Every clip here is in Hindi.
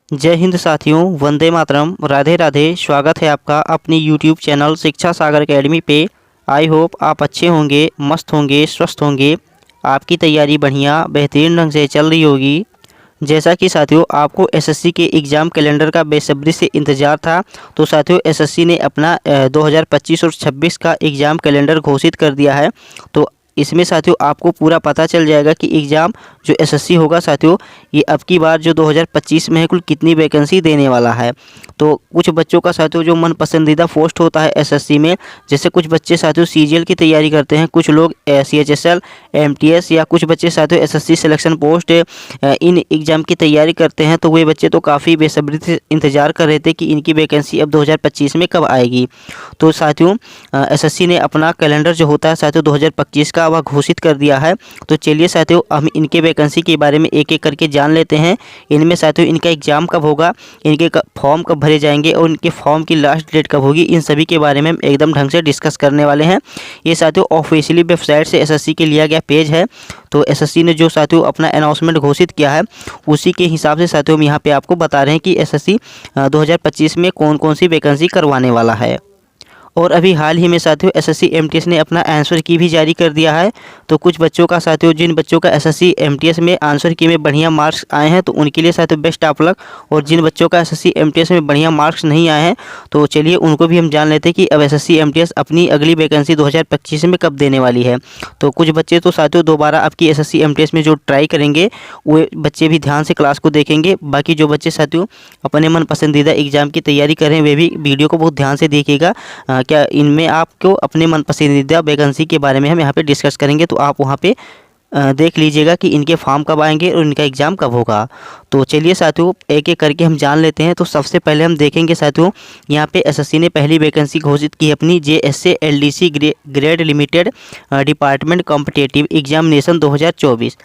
जय हिंद साथियों, वंदे मातरम, राधे राधे। स्वागत है आपका अपने यूट्यूब चैनल शिक्षा सागर एकेडमी पे। आई होप आप अच्छे होंगे, मस्त होंगे, स्वस्थ होंगे। आपकी तैयारी बढ़िया बेहतरीन ढंग से चल रही होगी। जैसा कि साथियों आपको एसएससी के एग्ज़ाम कैलेंडर का बेसब्री से इंतज़ार था, तो साथियों एसएससी ने अपना 2025 और 26 का एग्ज़ाम कैलेंडर घोषित कर दिया है। तो इसमें साथियों आपको पूरा पता चल जाएगा कि एग्ज़ाम जो एसएससी होगा साथियों, ये अब की बार जो 2025 में है कुल कितनी वैकेंसी देने वाला है। तो कुछ बच्चों का साथियों जो मन पसंदीदा पोस्ट होता है एसएससी में, जैसे कुछ बच्चे साथियों सीजीएल की तैयारी करते हैं, कुछ लोग सीएचएसएल, एमटीएस, या कुछ बच्चे साथियों SSC selection post in exam की तैयारी करते हैं। तो वे बच्चे तो काफ़ी बेसब्री से इंतज़ार कर रहे थे कि इनकी वैकेंसी अब 2025 में कब आएगी। तो साथियों एसएससी ने अपना कैलेंडर जो होता है साथियों 2025 का वह घोषित कर दिया है। तो चलिए साथियों हम इनके वैकेंसी के बारे में एक एक करके जान लेते हैं। इनमें साथियों इनका एग्ज़ाम कब होगा, इनके फॉर्म कब भरे जाएंगे और इनके फॉर्म की लास्ट डेट कब होगी, इन सभी के बारे में हम एकदम ढंग से डिस्कस करने वाले हैं। ये साथियों ऑफिशियली वेबसाइट से एसएससी के लिया गया पेज है। तो एसएससी ने जो साथियों अपना अनाउंसमेंट घोषित किया है उसी के हिसाब से साथियों हम यहाँ पे आपको बता रहे हैं कि एसएससी 2025 में कौन कौन सी वैकेंसी करवाने वाला है। और अभी हाल ही में साथियों एसएससी एमटीएस ने अपना आंसर की भी जारी कर दिया है। तो कुछ बच्चों का साथियों, जिन बच्चों का एसएससी एमटीएस में आंसर की में बढ़िया मार्क्स आए हैं, तो उनके लिए साथियों बेस्ट ऑफ लक। और जिन बच्चों का एसएससी एमटीएस में बढ़िया मार्क्स नहीं आए हैं, तो चलिए उनको भी हम जान लेते हैं कि अब एसएससी एमटीएस अपनी अगली वैकेंसी 2025 में कब देने वाली है। तो कुछ बच्चे तो साथियों दोबारा आपकी एसएससी एमटीएस में जो ट्राई करेंगे वो बच्चे भी ध्यान से क्लास को देखेंगे। बाकी जो बच्चे साथियों अपने मन पसंदीदा एग्ज़ाम की तैयारी करें वे भी वीडियो को बहुत ध्यान से देखिएगा। क्या इनमें आपको अपने मन पसंदीदा वैकेंसी के बारे में हम यहाँ पे डिस्कस करेंगे, तो आप वहाँ पे देख लीजिएगा कि इनके फॉर्म कब आएंगे और इनका एग्ज़ाम कब होगा। तो चलिए साथियों एक एक करके हम जान लेते हैं। तो सबसे पहले हम देखेंगे साथियों, यहाँ पे एसएससी ने पहली वैकेंसी घोषित की अपनी JSA LDC grade limited department competitive examination 2024।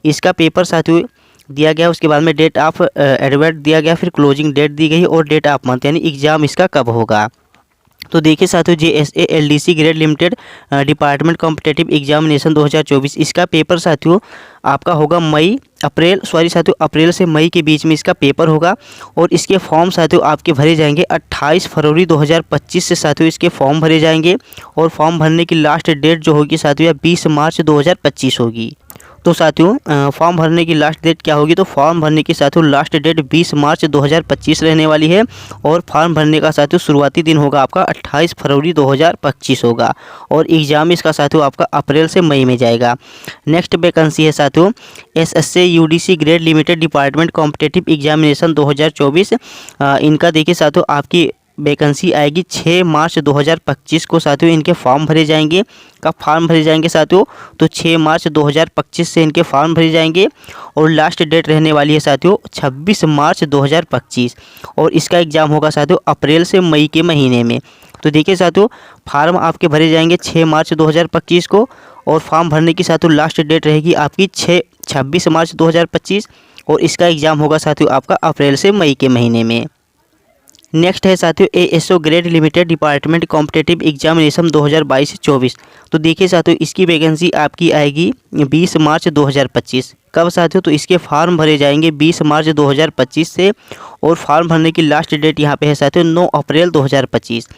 इसका पेपर साथियों दिया गया, उसके बाद में डेट ऑफ एडवर्ट दिया गया, फिर क्लोजिंग डेट दी गई और डेट ऑफ मंथ, यानी एग्ज़ाम इसका कब होगा। तो देखिए साथियों JSA LDC grade limited department competitive examination 2024, इसका पेपर साथियों आपका होगा अप्रैल से मई के बीच में इसका पेपर होगा। और इसके फॉर्म साथियों आपके भरे जाएंगे 28 फरवरी 2025 से साथियों इसके फॉर्म भरे जाएंगे। और फॉर्म भरने की लास्ट डेट जो होगी साथियों 20 मार्च 2025 होगी। तो साथियों फॉर्म भरने की लास्ट डेट क्या होगी, तो फॉर्म भरने की साथियों लास्ट डेट 20 मार्च 2025 रहने वाली है। और फॉर्म भरने का साथियों शुरुआती दिन होगा आपका 28 फरवरी 2025 होगा। और एग्ज़ाम इसका साथियों आपका अप्रैल से मई में जाएगा। नेक्स्ट वैकेंसी है साथियों SSC UDC grade limited department competitive examination 2024। इनका देखिए साथियों आपकी वैकेंसी आएगी 6 मार्च 2025 को साथियों इनके फॉर्म भरे जाएंगे। कब फॉर्म भरे जाएंगे साथियों, तो 6 मार्च 2025 से इनके फॉर्म भरे जाएंगे। और लास्ट डेट रहने वाली है साथियों 26 मार्च 2025। और इसका एग्ज़ाम होगा साथियों अप्रैल से मई के महीने में। तो देखिए साथियों फार्म आपके भरे जाएंगे 6 मार्च 2025 को। और फॉर्म भरने की साथियों लास्ट डेट रहेगी आपकी 26 मार्च 2025। और इसका एग्ज़ाम होगा साथियों आपका अप्रैल से मई के महीने में। नेक्स्ट है साथियों ASO grade limited department competitive examination 2022-24। तो देखिए साथियों इसकी वैकेंसी आपकी आएगी 20 मार्च 2025। कब साथियों, तो इसके फॉर्म भरे जाएंगे 20 मार्च 2025 से। और फॉर्म भरने की लास्ट डेट यहाँ पे है साथियों 9 अप्रैल 2025।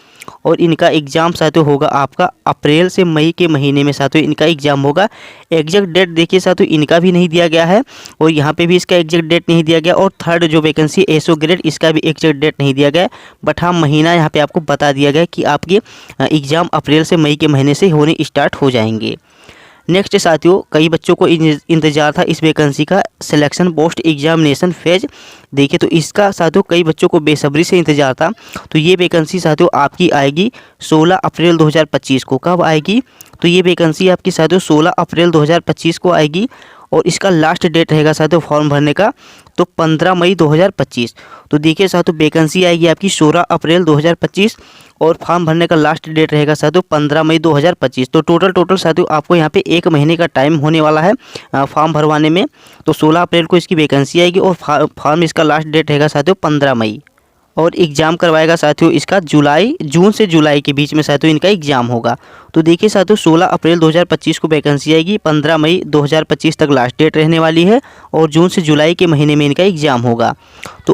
और इनका एग्ज़ाम साथियों होगा आपका अप्रैल से मई के महीने में साथियों इनका एग्ज़ाम होगा। एग्जैक्ट डेट देखिए साथियों इनका भी नहीं दिया गया है और यहाँ पे भी इसका एग्जैक्ट डेट नहीं दिया गया। और थर्ड जो वैकेंसी एसओ ग्रेड इसका भी एग्जैक्ट डेट नहीं दिया गया, बट हाँ महीना यहाँ पे आपको बता दिया गया कि आपके एग्ज़ाम अप्रैल से मई के महीने से होने स्टार्ट हो जाएंगे। नेक्स्ट साथियों कई बच्चों को इंतजार था इस वैकेंसी का, सिलेक्शन पोस्ट एग्जामिनेशन फेज। देखिए तो इसका साथियों कई बच्चों को बेसब्री से इंतजार था। तो ये वैकेंसी साथियों आपकी आएगी 16 अप्रैल 2025 को। कब आएगी, तो ये वैकेंसी आपकी साथियों 16 अप्रैल 2025 को आएगी। और इसका लास्ट डेट रहेगा साथियों फॉर्म भरने का तो 15 मई 2025। तो देखिए साथियों वैकेंसी आएगी आपकी 16 अप्रैल 2025 और फॉर्म भरने का लास्ट डेट रहेगा साथियों 15 मई 2025। तो टोटल साथियों आपको यहाँ पे 1 महीने का टाइम होने वाला है फॉर्म भरवाने में। तो 16 अप्रैल को इसकी वैकेंसी आएगी और फॉर्म इसका लास्ट डेट रहेगा साथियों 15 मई। और एग्ज़ाम करवाएगा साथियों इसका जून से जुलाई के बीच में साथियों इनका एग्ज़ाम होगा। तो देखिए साथियों 16 अप्रैल 2025 को वैकेंसी आएगी, 15 मई 2025 तक लास्ट डेट रहने वाली है और जून से जुलाई के महीने में इनका एग्ज़ाम होगा। तो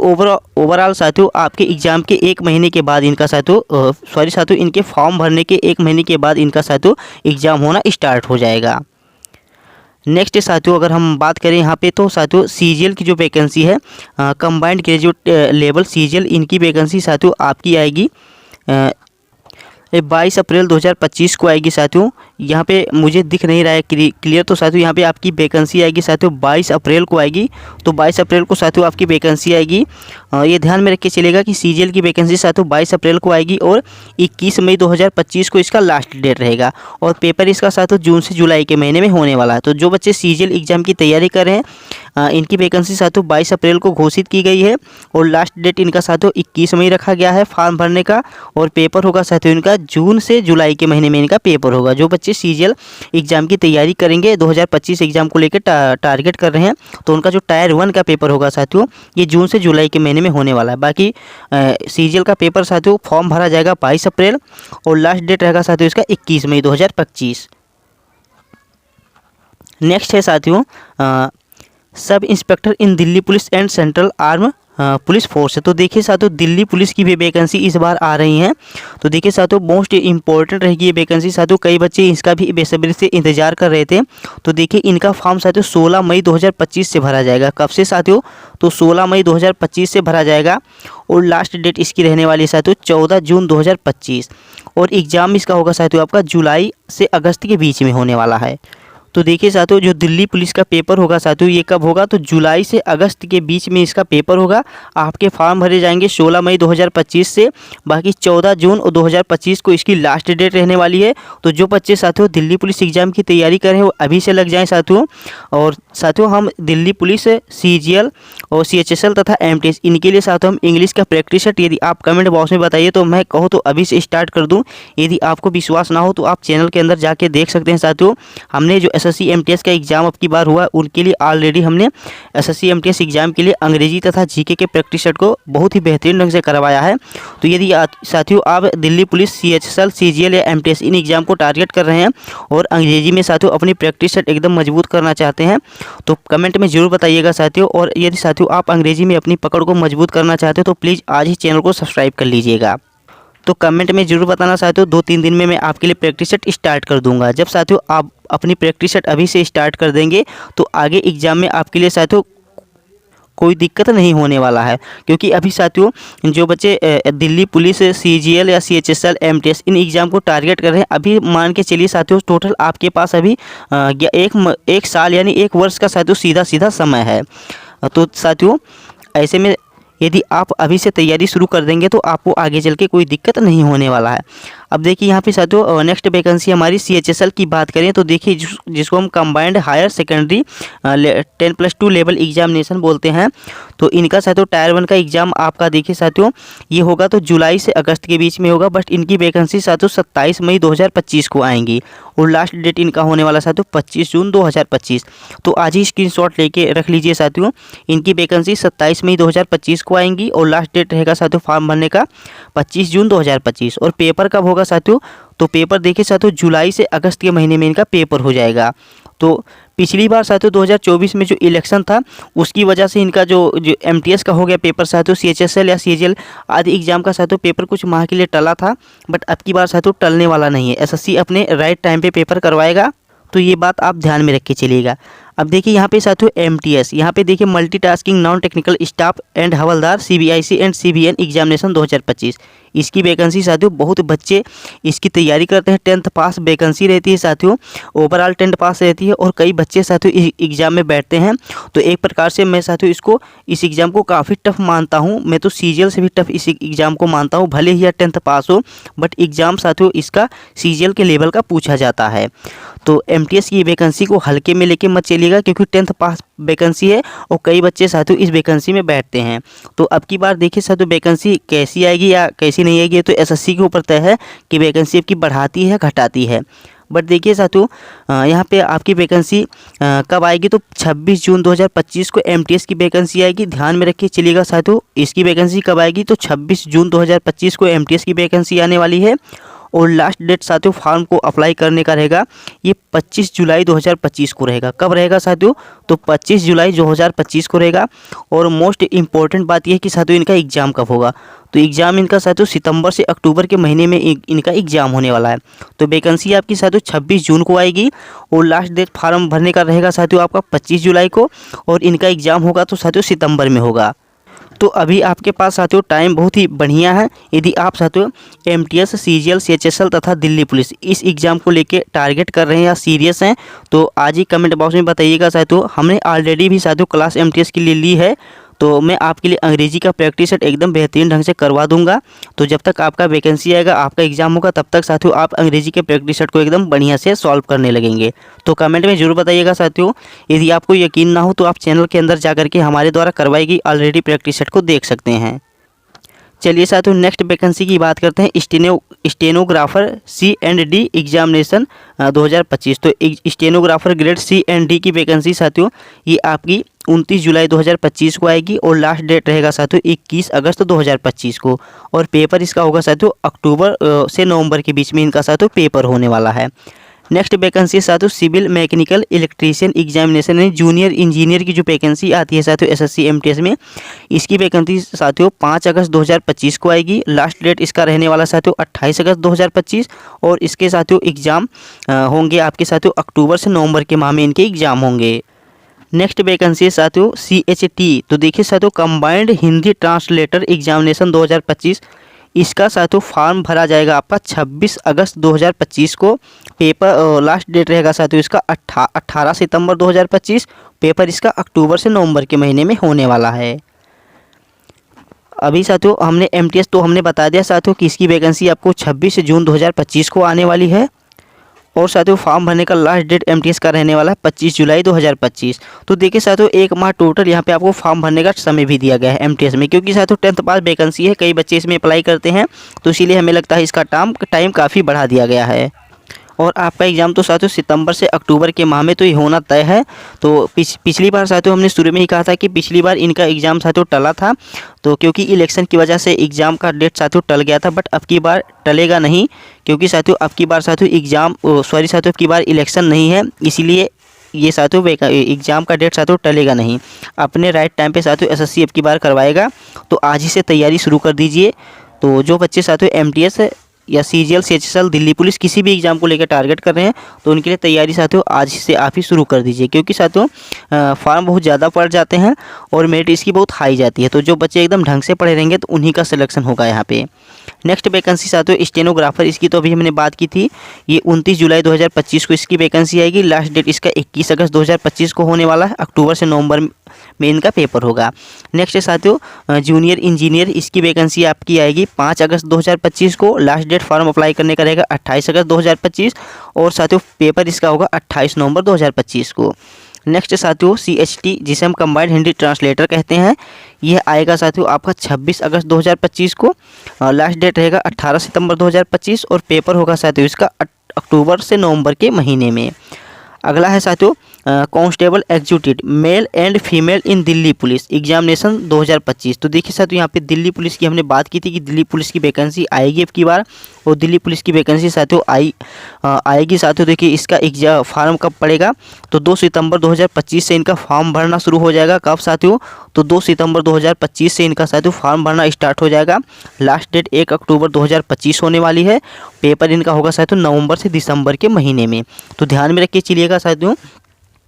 ओवरऑल साथियों आपके एग्ज़ाम के 1 महीने के बाद इनका साथियों इनके फॉर्म भरने के 1 महीने के बाद इनका साथियों एग्ज़ाम होना स्टार्ट हो जाएगा। नेक्स्ट साथियों अगर हम बात करें यहाँ पे तो साथियों सीजीएल की जो वैकेंसी है कंबाइंड ग्रेजुएट लेवल सीजीएल इनकी वैकेंसी साथियों आपकी आएगी 22 अप्रैल 2025 को आएगी साथियों। यहाँ पे मुझे दिख नहीं रहा है क्लियर, तो साथियों यहाँ पे आपकी वैकेंसी आएगी साथियों 22 अप्रैल को आएगी। तो 22 अप्रैल को साथियों आपकी वैकेंसी आएगी। ये ध्यान में रख के चलेगा कि सीजीएल की वैकेंसी साथियों 22 अप्रैल को आएगी और 21 मई 2025 को इसका लास्ट डेट रहेगा और पेपर इसका साथियों जून से जुलाई के महीने में होने वाला है। तो जो बच्चे सीजीएल एग्ज़ाम की तैयारी कर रहे हैं इनकी वैकेंसी साथियों 22 अप्रैल को घोषित की गई है और लास्ट डेट इनका साथियों 21 मई रखा गया है फॉर्म भरने का और पेपर होगा साथियों इनका जून से जुलाई के महीने में इनका पेपर होगा। जो बच्चे सीजीएल एग्ज़ाम की तैयारी करेंगे 2025 एग्ज़ाम को लेकर टारगेट कर रहे हैं तो उनका जो टायर 1 का पेपर होगा साथियों ये जून से जुलाई के महीने में होने वाला है। बाकी सीजीएल का पेपर साथियों फॉर्म भरा जाएगा 22 अप्रैल और लास्ट डेट रहेगा साथियों इसका 21 मई 2025। नेक्स्ट है साथियों sub inspector in Delhi police and central arm police force है। तो देखिए साथियों दिल्ली पुलिस की भी वैकेंसी इस बार आ रही हैं। तो देखिए साथियों मोस्ट इम्पोर्टेंट रहेगी ये वैकेंसी साथियों, कई बच्चे इसका भी बेसब्री से इंतजार कर रहे थे। तो देखिए इनका फॉर्म साथियों 16 मई 2025 से भरा जाएगा। कब से साथियों? तो 16 मई 2025 से भरा जाएगा और लास्ट डेट इसकी रहने वाली है साथियों 14 जून 2025 और एग्ज़ाम इसका होगा साथियों आपका जुलाई से अगस्त के बीच में होने वाला है। तो देखिए साथियों जो दिल्ली पुलिस का पेपर होगा साथियों ये कब होगा? तो जुलाई से अगस्त के बीच में इसका पेपर होगा। आपके फॉर्म भरे जाएंगे 16 मई 2025 से, बाकी 14 जून 2025 को इसकी लास्ट डेट रहने वाली है। तो जो बच्चे साथियों दिल्ली पुलिस एग्ज़ाम की तैयारी कर रहे हैं वो अभी से लग जाएँ साथियों। और साथियों हम दिल्ली पुलिस सीजीएल और सीएचएसएल तथा एमटीएस इनके लिए साथियों हम इंग्लिश का प्रैक्टिस सेट यदि आप कमेंट बॉक्स में बताइए तो मैं कहूँ तो अभी से स्टार्ट कर दूँ। यदि आपको विश्वास ना हो तो आप चैनल के अंदर जाके देख सकते हैं साथियों। हमने जो एसएससी एमटीएस का एग्ज़ाम अब की बार हुआ उनके लिए ऑलरेडी हमने एसएससी एमटीएस एग्ज़ाम के लिए अंग्रेजी तथा जीके के प्रैक्टिस सेट को बहुत ही बेहतरीन ढंग से करवाया है। तो यदि साथियों आप दिल्ली पुलिस सीएचएसएल सीजीएल या एमटीएस इन एग्ज़ाम को टारगेट कर रहे हैं और अंग्रेजी में साथियों अपनी प्रैक्टिस सेट एकदम मजबूत करना चाहते हैं तो कमेंट में ज़रूर बताइएगा साथियों। और यदि साथियों आप अंग्रेजी में अपनी पकड़ को मजबूत करना चाहते हो तो प्लीज़ आज ही चैनल को सब्सक्राइब कर लीजिएगा। तो कमेंट में ज़रूर बताना साथियों, 2-3 दिन में मैं आपके लिए प्रैक्टिस सेट स्टार्ट कर दूंगा। जब साथियों आप अपनी प्रैक्टिस सेट अभी से स्टार्ट कर देंगे तो आगे एग्ज़ाम में आपके लिए साथियों कोई दिक्कत नहीं होने वाला है। क्योंकि अभी साथियों जो बच्चे दिल्ली पुलिस सीजीएल या सीएचएसएल एमटीएस इन एग्ज़ाम को टारगेट कर रहे हैं अभी मान के चलिए साथियों टोटल आपके पास अभी एक साल यानी 1 वर्ष का साथियों सीधा समय है। तो साथियों ऐसे में यदि आप अभी से तैयारी शुरू कर देंगे तो आपको आगे चल के कोई दिक्कत नहीं होने वाला है। अब देखिए यहाँ पे साथियों नेक्स्ट वैकेंसी हमारी सीएचएसएल की बात करें तो देखिए जिसको हम combined higher secondary 10+2 level examination बोलते हैं। तो इनका साथियों टायर 1 का एग्ज़ाम आपका देखिए साथियों ये होगा तो जुलाई से अगस्त के बीच में होगा। बट इनकी वैकेंसी साथियों 27 मई 2025 को आएंगी और लास्ट डेट इनका होने वाला साथियों 25 जून 2025। तो आज ही स्क्रीनशॉट लेके रख लीजिए साथियों। इनकी वैकेंसी 27 मई 2025 को आएंगी और लास्ट डेट रहेगा साथियों फॉर्म भरने का 25 जून 2025। और पेपर कब होगा साथियों? तो पेपर देखिए साथियों जुलाई से अगस्त के महीने में इनका पेपर हो जाएगा। तो पिछली बार साथियों 2024 में जो इलेक्शन था उसकी वजह से इनका जो एमटीएस का हो गया पेपर साथियों सीएचएसएल या सीजीएल आदि एग्जाम का साथियों पेपर कुछ माह के लिए टला था। बट अब की बार साथियों टलने वाला नहीं है। एसएससी अपने राइट टाइम पे पेपर करवाएगा, तो ये बात आप ध्यान में रख के चलिएगा। अब देखिए यहाँ पे साथियों एमटीएस, यहाँ पे देखिए multitasking non technical staff and havildar CBIC and CBN examination 2025। इसकी वैकेंसी साथियों बहुत बच्चे इसकी तैयारी करते हैं। 10th पास वैकेंसी रहती है साथियों, ओवरऑल 10th पास रहती है और कई बच्चे साथियों इस एग्ज़ाम में बैठते हैं। तो एक प्रकार से मैं साथियों इस एग्ज़ाम को काफ़ी टफ मानता हूँ। मैं तो सीजीएल से भी टफ इस एग्ज़ाम को मानता हूँ। भले ही 10th पास हो बट एग्ज़ाम साथियों इसका सीजीएल के लेवल का पूछा जाता है। तो एमटीएस की वैकेंसी को हल्के में लेके मत चलिएगा क्योंकि 10th पास वैकेंसी है और कई बच्चे साथियों इस वैकेंसी में बैठते हैं। तो अब की बार देखिए साथियों वैकेंसी कैसी आएगी या कैसी नहीं आएगी तो एसएससी के ऊपर तय है कि वैकेंसी अब की बढ़ाती है घटाती है। बट देखिए साथियों यहाँ पे आपकी वैकेंसी कब आएगी, तो 26 जून 2025 को एमटीएस की वैकेंसी आएगी। ध्यान में रखिए चलिएगा साथियों, इसकी वैकेंसी कब आएगी, तो 26 जून 2025 को एमटीएस की वैकेंसी आने वाली है। और लास्ट डेट साथियों फॉर्म को अप्लाई करने का रहेगा ये 25 जुलाई 2025 को रहेगा। कब रहेगा साथियों, तो 25 जुलाई 2025 को रहेगा। और मोस्ट इम्पॉर्टेंट बात यह है कि साथियों इनका एग्ज़ाम कब होगा, तो एग्ज़ाम इनका साथियों सितंबर से अक्टूबर के महीने में इनका एग्ज़ाम होने वाला है। तो वैकेंसी आपकी साथियों 26 जून को आएगी और लास्ट डेट फॉर्म भरने का रहेगा साथियों आपका 25 जुलाई को, और इनका एग्ज़ाम होगा तो साथियों सितंबर में होगा। तो अभी आपके पास साथियों टाइम बहुत ही बढ़िया है। यदि आप साथियों एमटीएस, सीजीएल, सीएचएसएल तथा दिल्ली पुलिस इस एग्ज़ाम को लेके टारगेट कर रहे हैं या सीरियस हैं, तो आज ही कमेंट बॉक्स में बताइएगा साथियों। हमने ऑलरेडी भी साथियों क्लास एमटीएस के लिए ली है, तो मैं आपके लिए अंग्रेजी का प्रैक्टिस सेट एकदम बेहतरीन ढंग से करवा दूंगा। तो जब तक आपका वैकेंसी आएगा, आपका एग्जाम होगा, तब तक साथियों आप अंग्रेजी के प्रैक्टिस सेट को एकदम बढ़िया से सॉल्व करने लगेंगे। तो कमेंट में जरूर बताइएगा साथियों। यदि आपको यकीन ना हो तो आप चैनल के अंदर जाकर के हमारे द्वारा करवाई गई ऑलरेडी प्रैक्टिस सेट को देख सकते हैं। चलिए साथियों नेक्स्ट वैकेंसी की बात करते हैं, स्टेनोग्राफर C&D एग्जामिनेशन 2025। तो स्टेनोग्राफर ग्रेड C&D की वैकेंसी साथियों ये आपकी 29 जुलाई 2025 को आएगी और लास्ट डेट रहेगा साथियों 21 अगस्त 2025 को। और पेपर इसका होगा साथियों अक्टूबर से नवंबर के बीच में इनका साथियों पेपर होने वाला है। नेक्स्ट वैकेंसी साथियों सिविल मैकेनिकल इलेक्ट्रीशियन एग्जामिनेशन में जूनियर इंजीनियर की जो वैकेंसी आती है साथियों एसएससी एमटीएस में, इसकी वैकेंसी साथियों 5 अगस्त 2025 को आएगी। लास्ट डेट इसका रहने वाला साथियों 28 अगस्त 2025 और इसके साथियों एग्ज़ाम होंगे आपके साथियों अक्टूबर से नवंबर के माह में इनके एग्ज़ाम होंगे। नेक्स्ट वैकेंसी साथियों CHT, तो देखिए साथियों कंबाइंड हिंदी ट्रांसलेटर एग्जामिनेशन 2025, इसका साथियों फॉर्म भरा जाएगा आपका 26 अगस्त 2025 को। पेपर लास्ट डेट रहेगा साथियों इसका 18 सितंबर 2025। पेपर इसका अक्टूबर से नवंबर के महीने में होने वाला है। अभी साथियों हमने एमटीएस तो हमने बता दिया साथियों कि इसकी वैकेंसी आपको 26 जून 2025 को आने वाली है। और साथियों फॉर्म भरने का लास्ट डेट एमटीएस का रहने वाला है 25 जुलाई 2025। तो देखिए साथियों एक माह टोटल यहाँ पे आपको फॉर्म भरने का समय भी दिया गया है एमटीएस में, क्योंकि साथियों 10th पास वैकेंसी है, कई बच्चे इसमें अप्लाई करते हैं, तो इसीलिए हमें लगता है इसका टाइम काफ़ी बढ़ा दिया गया है। और आपका एग्ज़ाम तो साथियों सितंबर से अक्टूबर के माह में तो ये होना तय है। तो पिछली बार साथियों हमने शुरू में ही कहा था कि पिछली बार इनका एग्ज़ाम साथियों टला था, तो क्योंकि इलेक्शन की वजह से एग्ज़ाम का डेट साथियों टल गया था। बट अब की बार टलेगा नहीं, क्योंकि साथियों अब की बार साथियों अब की बार इलेक्शन नहीं है, इसीलिए ये साथियों एग्ज़ाम का डेट साथियों टलेगा नहीं। अपने राइट टाइम पे साथियों एसएससी अब की बार करवाएगा, तो आज ही से तैयारी शुरू कर दीजिए। तो जो बच्चे साथियों एमटीएस या सीजीएल, सीएचएसएल, दिल्ली पुलिस किसी भी एग्ज़ाम को लेकर टारगेट कर रहे हैं, तो उनके लिए तैयारी साथियों आज से आप ही शुरू कर दीजिए, क्योंकि साथियों फॉर्म बहुत ज़्यादा पड़ जाते हैं और मेरिट इसकी बहुत हाई जाती है। तो जो बच्चे एकदम ढंग से पढ़े रहेंगे तो उन्हीं का सिलेक्शन होगा यहाँ पे। नेक्स्ट वैकेंसी साथियों स्टेनोग्राफर, इसकी तो अभी हमने बात की थी, ये 29 जुलाई 2025 को इसकी वैकेंसी आएगी। लास्ट डेट इसका 21 अगस्त 2025 को होने वाला है। अक्टूबर से नवंबर में इनका पेपर होगा। नेक्स्ट साथियों जूनियर इंजीनियर, इसकी वैकेंसी आपकी आएगी 5 अगस्त 2025 को। लास्ट डेट फॉर्म अप्लाई करने का रहेगा 28 अगस्त 2025 और साथियों पेपर इसका होगा 28 नवंबर 2025 को। नेक्स्ट साथियों CHT, जिसे हम कंबाइंड हिंदी ट्रांसलेटर कहते हैं, यह आएगा साथियों आपका 26 अगस्त 2025 को। लास्ट डेट रहेगा 18 सितंबर 2025 और पेपर होगा साथियों इसका अक्टूबर से नवंबर के महीने में। अगला है साथियों constable executive male and female in Delhi police examination 2025। तो देखिए साथियों यहाँ पे दिल्ली पुलिस की हमने बात की थी कि दिल्ली पुलिस की वैकेंसी आएगी अब की बार, और दिल्ली पुलिस की वैकेंसी साथियों आएगी साथियों। देखिए इसका एग्जाम फॉर्म कब पड़ेगा, तो 2 सितंबर 2025 से इनका फॉर्म भरना शुरू हो जाएगा। कब साथियों, तो 2 सितंबर 2025 से इनका साथियों फॉर्म भरना स्टार्ट हो जाएगा। लास्ट डेट 1 अक्टूबर 2025 होने वाली है। पेपर इनका होगा साथियों नवंबर से दिसंबर के महीने में। तो ध्यान में रखिए चलिएगा साथियों,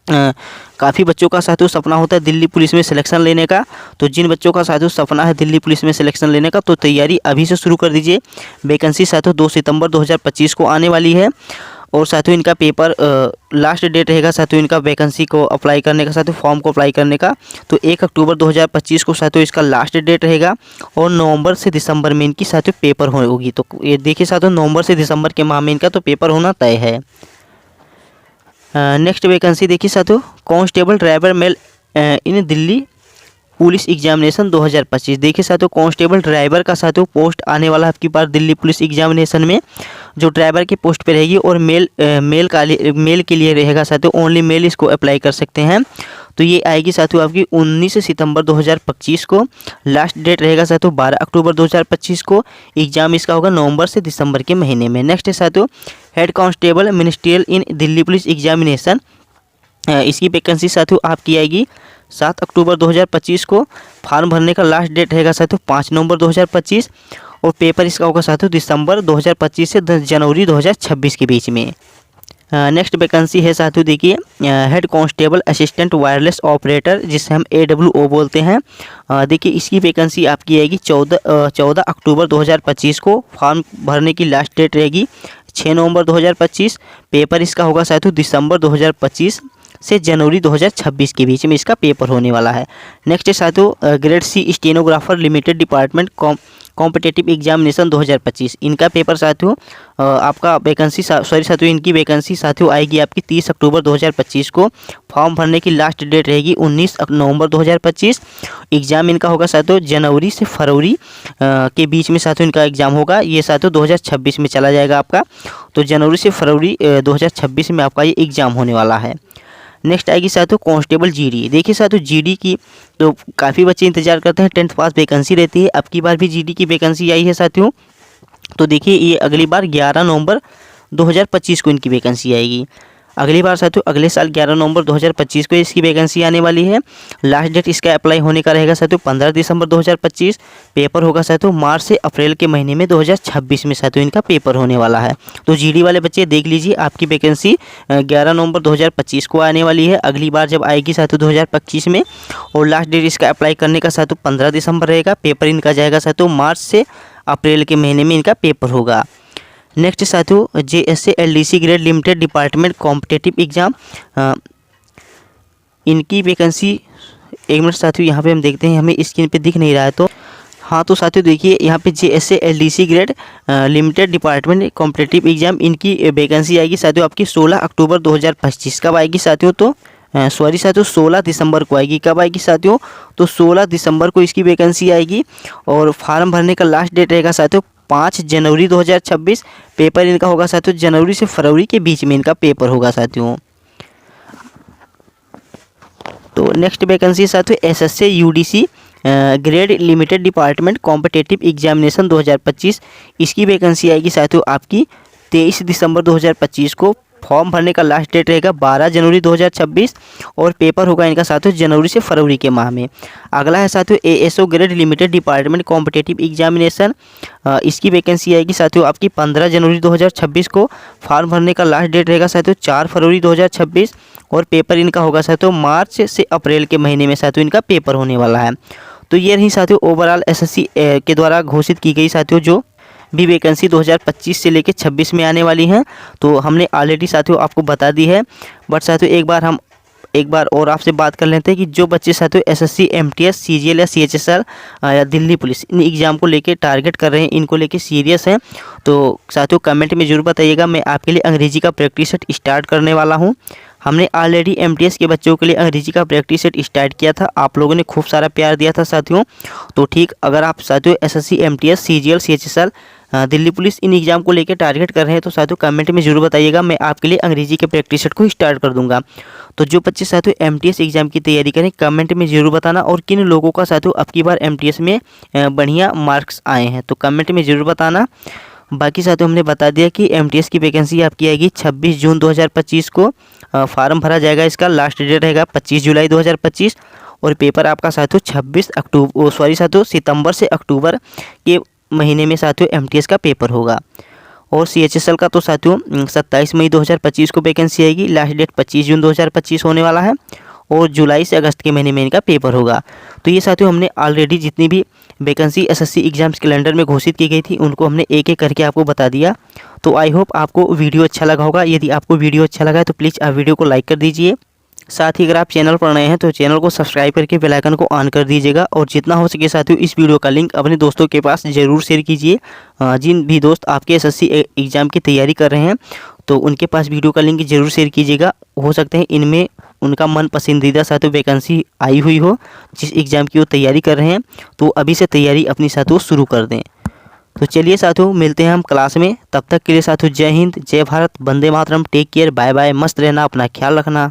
काफ़ी बच्चों का साथियों सपना होता है दिल्ली पुलिस में सिलेक्शन लेने का। तो जिन बच्चों का साथियों सपना है दिल्ली पुलिस में सिलेक्शन लेने का, तो तैयारी अभी से शुरू कर दीजिए। वैकेंसी साथियों 2 सितंबर 2025 को आने वाली है। और साथियों इनका पेपर लास्ट डेट रहेगा साथियों इनका वैकेंसी को अप्लाई करने का, साथियों फॉर्म को अप्लाई करने का, तो 1 अक्टूबर 2025 को साथियों इसका लास्ट डेट रहेगा। और नवंबर से दिसंबर में इनकी साथियों पेपर होगी। तो ये देखिए साथियों नवंबर से दिसंबर के माह में इनका तो पेपर होना तय है। नेक्स्ट वैकेंसी देखिए साथियों कांस्टेबल ड्राइवर मेल इन दिल्ली पुलिस एग्जामिनेशन 2025। देखिए साथियों, कांस्टेबल ड्राइवर का साथियों पोस्ट आने वाला है आपकी बार दिल्ली पुलिस एग्जामिनेशन में, जो ड्राइवर की पोस्ट पे रहेगी और मेल के लिए रहेगा साथियों, ओनली मेल इसको अप्लाई कर सकते हैं। तो ये आएगी साथियों आपकी 19 सितंबर 2025 को। लास्ट डेट रहेगा साथियों 12 अक्टूबर 2025 को। एग्जाम इसका होगा नवंबर से दिसंबर के महीने में। नेक्स्ट है साथियों हेड कांस्टेबल मिनिस्ट्रियल इन दिल्ली पुलिस एग्जामिनेशन। इसकी वैकेंसी साथियों आपकी आएगी 7 अक्टूबर 2025 को। फॉर्म भरने का लास्ट डेट रहेगा साथियों 5 नवंबर 2025 और पेपर इसका होगा साथियों दिसंबर 2025 से जनवरी 2026 के बीच में। नेक्स्ट वैकेंसी है साथियों देखिए head constable assistant wireless operator, जिसे हम AWO बोलते हैं। देखिए इसकी वैकेंसी आपकी आएगी 14 अक्टूबर 2025 को। फॉर्म भरने की लास्ट डेट रहेगी 6 नवंबर 2025। पेपर इसका होगा साथियों दिसंबर 2025 से जनवरी 2026 के बीच में इसका पेपर होने वाला है। नेक्स्ट है साथियों grade C stenographer limited department competitive examination 2025। इनका पेपर साथियों आपका वैकेंसी साथियों इनकी वैकेंसी साथियों आएगी आपकी 30 अक्टूबर 2025 को। फॉर्म भरने की लास्ट डेट रहेगी 19 नवंबर 2025। एग्ज़ाम इनका होगा साथियों जनवरी से फरवरी के बीच में साथियों इनका एग्ज़ाम होगा। ये साथियों 2026 में चला जाएगा आपका, तो जनवरी से फरवरी 2026 में आपका ये एग्ज़ाम होने वाला है। नेक्स्ट आएगी साथियों कांस्टेबल GD। देखिए साथियों GD की तो काफ़ी बच्चे इंतजार करते हैं, 10th पास वैकेंसी रहती है। अब की बार भी GD की वैकेंसी आई है साथियों। तो देखिए ये अगली बार 11 नवंबर 2025 को इनकी वैकेंसी आएगी। अगली बार साथियों अगले साल 11 नवंबर 2025 को इसकी वैकेंसी आने वाली है। लास्ट डेट इसका अप्लाई होने का रहेगा साथियों 15 दिसंबर 2025। पेपर होगा साथियों मार्च से अप्रैल के महीने में 2026 में साथियों इनका पेपर होने वाला है। तो GD वाले बच्चे देख लीजिए, आपकी वैकेंसी 11 नवंबर 2025 को आने वाली है। अगली बार जब आएगी साथियों 2025 में, और लास्ट डेट इसका अप्लाई करने का साथियों 15 दिसंबर रहेगा। पेपर इनका जाएगा साथियों मार्च से अप्रैल के महीने में इनका पेपर होगा। नेक्स्ट साथियों JSA LDC grade limited department competitive exam. इनकी वैकेंसी एक मिनट साथियों यहाँ पे हम देखते हैं, हमें स्क्रीन पे दिख नहीं रहा है तो हाँ, तो साथियों देखिए यहाँ पे JSA LDC grade limited department competitive exam, इनकी वैकेंसी आएगी साथियों आपकी 16 अक्टूबर 2025। कब आएगी साथियों? तो सॉरी साथियों 16 दिसंबर को आएगी। कब आएगी साथियों? तो 16 दिसंबर को इसकी वैकेंसी आएगी और फॉर्म भरने का लास्ट डेट रहेगा साथियों 5 जनवरी 2026। पेपर इनका होगा साथियों जनवरी से फरवरी के बीच में इनका पेपर होगा साथियों। तो नेक्स्ट वैकेंसी साथियों SSA UDC grade limited department competitive examination 2025। इसकी वैकेंसी आएगी साथियों आपकी 23 दिसंबर 2025 को। फॉर्म भरने का लास्ट डेट रहेगा 12 जनवरी 2026 और पेपर होगा इनका साथियों जनवरी से फरवरी के माह में। अगला है साथियों ASO grade limited department competitive examination. इसकी वैकेंसी आएगी साथियों आपकी 15 जनवरी 2026 को। फॉर्म भरने का लास्ट डेट रहेगा साथियों 4 फरवरी 2026 और पेपर इनका होगा साथियों मार्च से अप्रैल के महीने में साथियों इनका पेपर होने वाला है। तो ये रही साथियों ओवरऑल SSC के द्वारा घोषित की गई साथियों जो भी वैकेंसी 2025 से लेकर 26 में आने वाली हैं। तो हमने ऑलरेडी साथियों आपको बता दी है, बट साथियों एक बार और आपसे बात कर लेते हैं कि जो बच्चे साथियों SSC MTS CGL या CHSL या दिल्ली पुलिस इन एग्ज़ाम को लेके टारगेट कर रहे हैं, इनको लेके सीरियस हैं, तो साथियों कमेंट में ज़रूर बताइएगा। मैं आपके लिए अंग्रेजी का प्रैक्टिस सेट स्टार्ट करने वाला हूँ। हमने ऑलरेडी MTS के बच्चों के लिए अंग्रेजी का प्रैक्टिस सेट स्टार्ट किया था, आप लोगों ने खूब सारा प्यार दिया था साथियों। तो ठीक, अगर आप साथियों SSC MTS CGL CHSL Delhi police in exam को लेकर टारगेट कर रहे हैं तो साथियों कमेंट में ज़रूर बताइएगा, मैं आपके लिए अंग्रेजी के प्रैक्टिस सेट को स्टार्ट कर दूंगा। तो जो बच्चे साथियों MTS एग्ज़ाम की तैयारी करें कमेंट में ज़रूर बताना, और किन लोगों का साथियों अब की बार MTS में बढ़िया मार्क्स आए हैं तो कमेंट में ज़रूर बताना। बाकी साथियों हमने बता दिया कि MTS की वैकेंसी आपकी आएगी 26 जून 2025 को। फार्म भरा जाएगा, इसका लास्ट डेट रहेगा 25 जुलाई 2025 और पेपर आपका साथियों सितंबर से अक्टूबर के महीने में साथियों MTS का पेपर होगा। और CHSL का तो साथियों 27 मई 2025 को वैकेंसी आएगी, लास्ट डेट 25 जून 2025 होने वाला है और जुलाई से अगस्त के महीने में इनका पेपर होगा। तो ये साथियों हमने ऑलरेडी जितनी भी वैकेंसी SSC एग्जाम्स कैलेंडर में घोषित की गई थी उनको हमने एक एक करके आपको बता दिया। तो आई होप आपको वीडियो अच्छा लगा होगा। यदि आपको वीडियो अच्छा लगा है तो प्लीज़ आप वीडियो को लाइक कर दीजिए। साथ ही अगर आप चैनल पर नए हैं तो चैनल को सब्सक्राइब करके बेल आइकन को ऑन कर दीजिएगा और जितना हो सके साथियों इस वीडियो का लिंक अपने दोस्तों के पास ज़रूर शेयर कीजिए। जिन भी दोस्त आपके SSC एग्ज़ाम की तैयारी कर रहे हैं तो उनके पास वीडियो का लिंक ज़रूर शेयर कीजिएगा। हो सकते हैं इनमें उनका मन पसंदीदा साथियों वैकेंसी आई हुई हो, जिस एग्ज़ाम की वो तैयारी कर रहे हैं, तो अभी से तैयारी अपनी साथियों शुरू कर दें। तो चलिए साथियों, मिलते हैं हम क्लास में। तब तक के लिए साथियों, जय हिंद, जय Bharat, Vande Mataram, take care, bye bye, मस्त रहना, अपना ख्याल रखना।